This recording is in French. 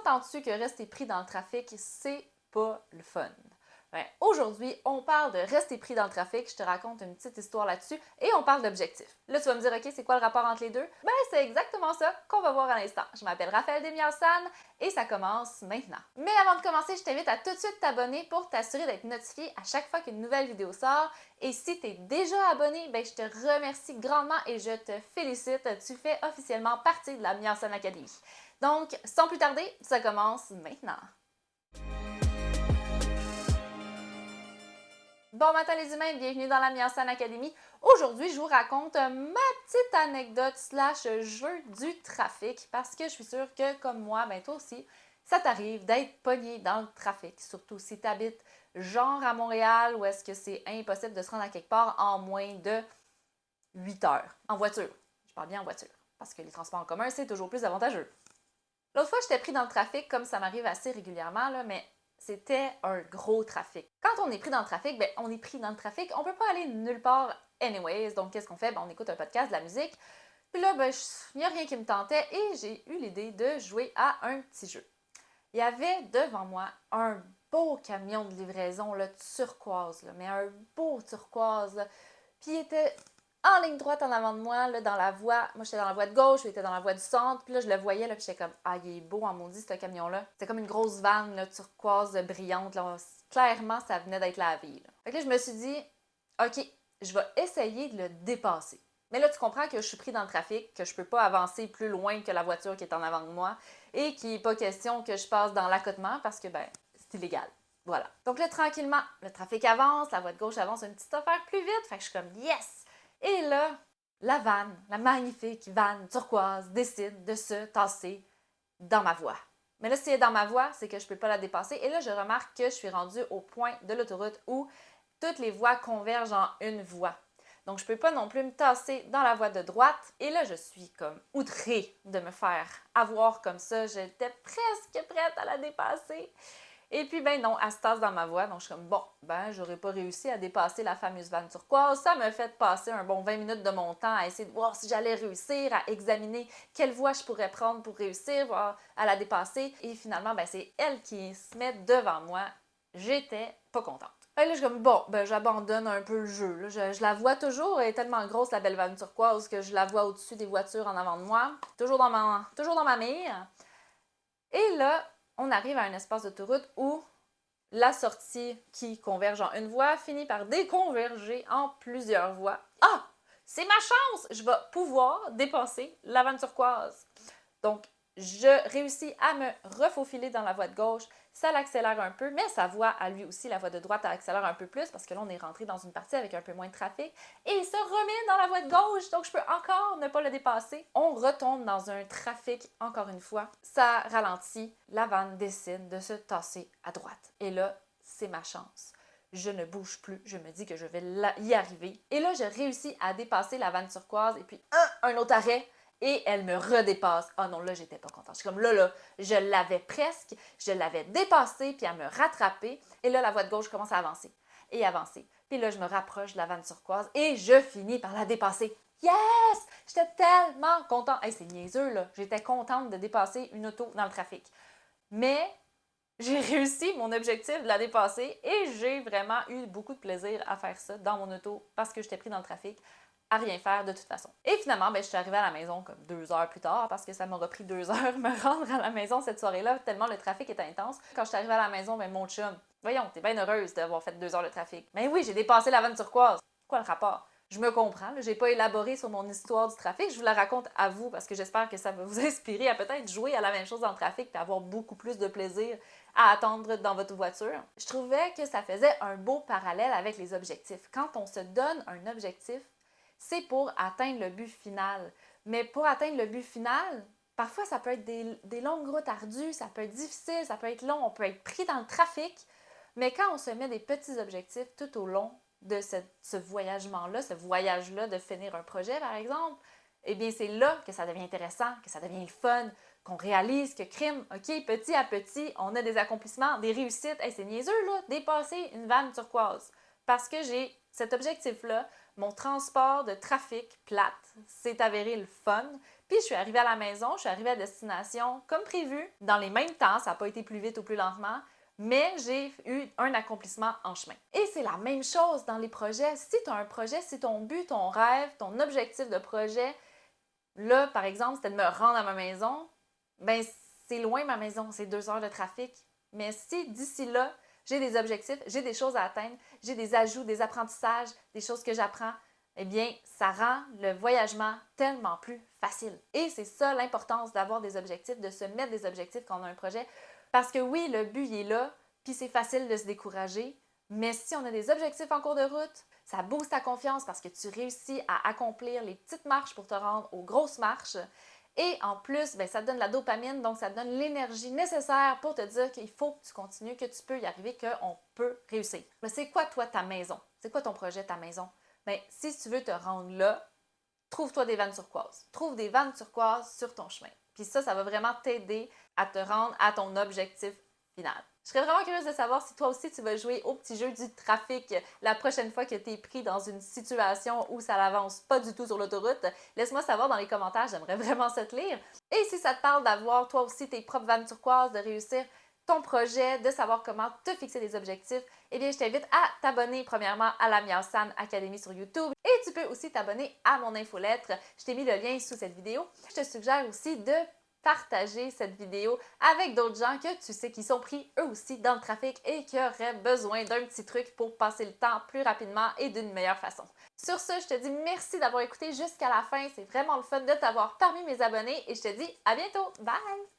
s'entend-tu que rester pris dans le trafic, c'est pas le fun? Ben, aujourd'hui, on parle de rester pris dans le trafic. Je te raconte une petite histoire là-dessus et on parle d'objectifs. Là, tu vas me dire, OK, c'est quoi le rapport entre les deux? Ben, c'est exactement ça qu'on va voir à l'instant. Je m'appelle Raphaël Desmiassan et ça commence maintenant. Mais avant de commencer, je t'invite à tout de suite t'abonner pour t'assurer d'être notifié à chaque fois qu'une nouvelle vidéo sort. Et si tu es déjà abonné, ben, je te remercie grandement et je te félicite. Tu fais officiellement partie de la Miassan Academy. Donc, sans plus tarder, ça commence maintenant. Bon matin les humains, bienvenue dans la Miassan Academy. Aujourd'hui, je vous raconte ma petite anecdote slash jeu du trafic parce que je suis sûre que comme moi, ben toi aussi, ça t'arrive d'être pogné dans le trafic, surtout si tu habites genre à Montréal où est-ce que c'est impossible de se rendre à quelque part en moins de 8 heures. En voiture, je parle bien en voiture parce que les transports en commun, c'est toujours plus avantageux. L'autre fois, j'étais pris dans le trafic comme ça m'arrive assez régulièrement, là, mais c'était un gros trafic. Quand on est pris dans le trafic, ben, on est pris dans le trafic, on peut pas aller nulle part anyways. Donc, qu'est-ce qu'on fait? Ben, on écoute un podcast, de la musique. Puis là, ben, il n'y a rien qui me tentait et j'ai eu l'idée de jouer à un petit jeu. Il y avait devant moi un beau camion de livraison, là, turquoise, là, mais un beau turquoise. Là. Puis il était en ligne droite en avant de moi, là, dans la voie. Moi, j'étais dans la voie de gauche, lui était dans la voie du centre. Puis là, je le voyais, là, puis j'étais comme, ah, il est beau en maudit, ce camion-là. C'était comme une grosse vanne, là, turquoise, brillante. Là. Clairement, ça venait d'être lavé. Là. Fait que là, je me suis dit, OK, je vais essayer de le dépasser. Mais là, tu comprends que je suis pris dans le trafic, que je peux pas avancer plus loin que la voiture qui est en avant de moi et qu'il n'est pas question que je passe dans l'accotement parce que, ben, c'est illégal. Voilà. Donc là, tranquillement, le trafic avance, la voie de gauche avance une petite affaire plus vite. Fait que je suis comme, yes! Et là, la vanne, la magnifique vanne turquoise, décide de se tasser dans ma voie. Mais là, si elle est dans ma voie, c'est que je ne peux pas la dépasser. Et là, je remarque que je suis rendue au point de l'autoroute où toutes les voies convergent en une voie. Donc, je ne peux pas non plus me tasser dans la voie de droite. Et là, je suis comme outrée de me faire avoir comme ça. J'étais presque prête à la dépasser. Et puis, ben non, elle se tasse dans ma voie. Donc, je suis comme, bon, ben, j'aurais pas réussi à dépasser la fameuse vanne turquoise. Ça m'a fait passer un bon 20 minutes de mon temps à essayer de voir si j'allais réussir, à examiner quelle voie je pourrais prendre pour réussir, voir à la dépasser. Et finalement, ben, c'est elle qui se met devant moi. J'étais pas contente. Et là, je suis comme, bon, ben, j'abandonne un peu le jeu. Là. Je la vois toujours, elle est tellement grosse, la belle vanne turquoise, que je la vois au-dessus des voitures en avant de moi. Toujours dans ma mire. Et là, on arrive à un espace d'autoroute où la sortie qui converge en une voie finit par déconverger en plusieurs voies. Ah! C'est ma chance! Je vais pouvoir dépasser la vanne turquoise. Donc, je réussis à me refaufiler dans la voie de gauche. Ça l'accélère un peu, mais sa voie à lui aussi, la voie de droite, elle accélère un peu plus parce que là, on est rentré dans une partie avec un peu moins de trafic. Et il se remet dans la voie de gauche, donc je peux encore ne pas le dépasser. On retombe dans un trafic, encore une fois. Ça ralentit. La vanne décide de se tasser à droite. Et là, c'est ma chance. Je ne bouge plus. Je me dis que je vais y arriver. Et là, je réussis à dépasser la vanne turquoise et puis un autre arrêt. Et elle me redépasse. Ah non, là, j'étais pas contente. Je suis comme là, je l'avais presque, je l'avais dépassée, puis elle me rattrapait. Et là, la voie de gauche commence à avancer et avancer. Puis là, je me rapproche de la vanne turquoise et je finis par la dépasser. Yes! J'étais tellement contente. Hey, c'est niaiseux, là. J'étais contente de dépasser une auto dans le trafic. Mais j'ai réussi mon objectif de la dépasser et j'ai vraiment eu beaucoup de plaisir à faire ça dans mon auto parce que j'étais pris dans le trafic à rien faire de toute façon. Et finalement, ben, je suis arrivée à la maison comme 2 heures plus tard parce que ça m'aura pris 2 heures me rendre à la maison cette soirée-là, tellement le trafic était intense. Quand je suis arrivée à la maison, ben, mon chum, voyons, t'es bien heureuse d'avoir fait 2 heures de trafic. Mais oui, j'ai dépassé la vanne turquoise. Quoi le rapport? Je me comprends, là, j'ai pas élaboré sur mon histoire du trafic, je vous la raconte à vous parce que j'espère que ça va vous inspirer à peut-être jouer à la même chose dans le trafic et avoir beaucoup plus de plaisir à attendre dans votre voiture. Je trouvais que ça faisait un beau parallèle avec les objectifs. Quand on se donne un objectif, c'est pour atteindre le but final. Mais pour atteindre le but final, parfois ça peut être des longues routes ardues, ça peut être difficile, ça peut être long, on peut être pris dans le trafic. Mais quand on se met des petits objectifs tout au long de ce voyagement-là, ce voyage-là de finir un projet par exemple, eh bien c'est là que ça devient intéressant, que ça devient le fun, qu'on réalise que crime, ok, petit à petit, on a des accomplissements, des réussites. Hey, c'est niaiseux là, dépasser une vanne turquoise. Parce que j'ai cet objectif-là mon transport de trafic plate s'est avéré le fun. Puis je suis arrivée à la maison, je suis arrivée à destination comme prévu, dans les mêmes temps, ça n'a pas été plus vite ou plus lentement, mais j'ai eu un accomplissement en chemin. Et c'est la même chose dans les projets. Si tu as un projet, si ton but, ton rêve, ton objectif de projet, là, par exemple, c'était de me rendre à ma maison, ben c'est loin ma maison, c'est 2 heures de trafic. Mais si d'ici là, j'ai des objectifs, j'ai des choses à atteindre, j'ai des ajouts, des apprentissages, des choses que j'apprends, eh bien, ça rend le voyagement tellement plus facile. Et c'est ça l'importance d'avoir des objectifs, de se mettre des objectifs quand on a un projet. Parce que oui, le but, il est là, puis c'est facile de se décourager, mais si on a des objectifs en cours de route, ça booste ta confiance parce que tu réussis à accomplir les petites marches pour te rendre aux grosses marches. Et en plus, ben, ça te donne la dopamine, donc ça te donne l'énergie nécessaire pour te dire qu'il faut que tu continues, que tu peux y arriver, qu'on peut réussir. Mais c'est quoi, toi, ta maison? C'est quoi ton projet, ta maison? Bien, si tu veux te rendre là, trouve-toi des vannes turquoises. Trouve des vannes turquoises sur ton chemin. Puis ça va vraiment t'aider à te rendre à ton objectif final. Je serais vraiment curieuse de savoir si toi aussi tu vas jouer au petit jeu du trafic la prochaine fois que tu es pris dans une situation où ça n'avance pas du tout sur l'autoroute. Laisse-moi savoir dans les commentaires, j'aimerais vraiment ça te lire. Et si ça te parle d'avoir toi aussi tes propres vannes turquoises, de réussir ton projet, de savoir comment te fixer des objectifs, eh bien, je t'invite à t'abonner premièrement à la Miao San Academy sur YouTube et tu peux aussi t'abonner à mon infolettre. Je t'ai mis le lien sous cette vidéo. Je te suggère aussi de partager cette vidéo avec d'autres gens que tu sais qui sont pris eux aussi dans le trafic et qui auraient besoin d'un petit truc pour passer le temps plus rapidement et d'une meilleure façon. Sur ce, je te dis merci d'avoir écouté jusqu'à la fin. C'est vraiment le fun de t'avoir parmi mes abonnés et je te dis à bientôt. Bye!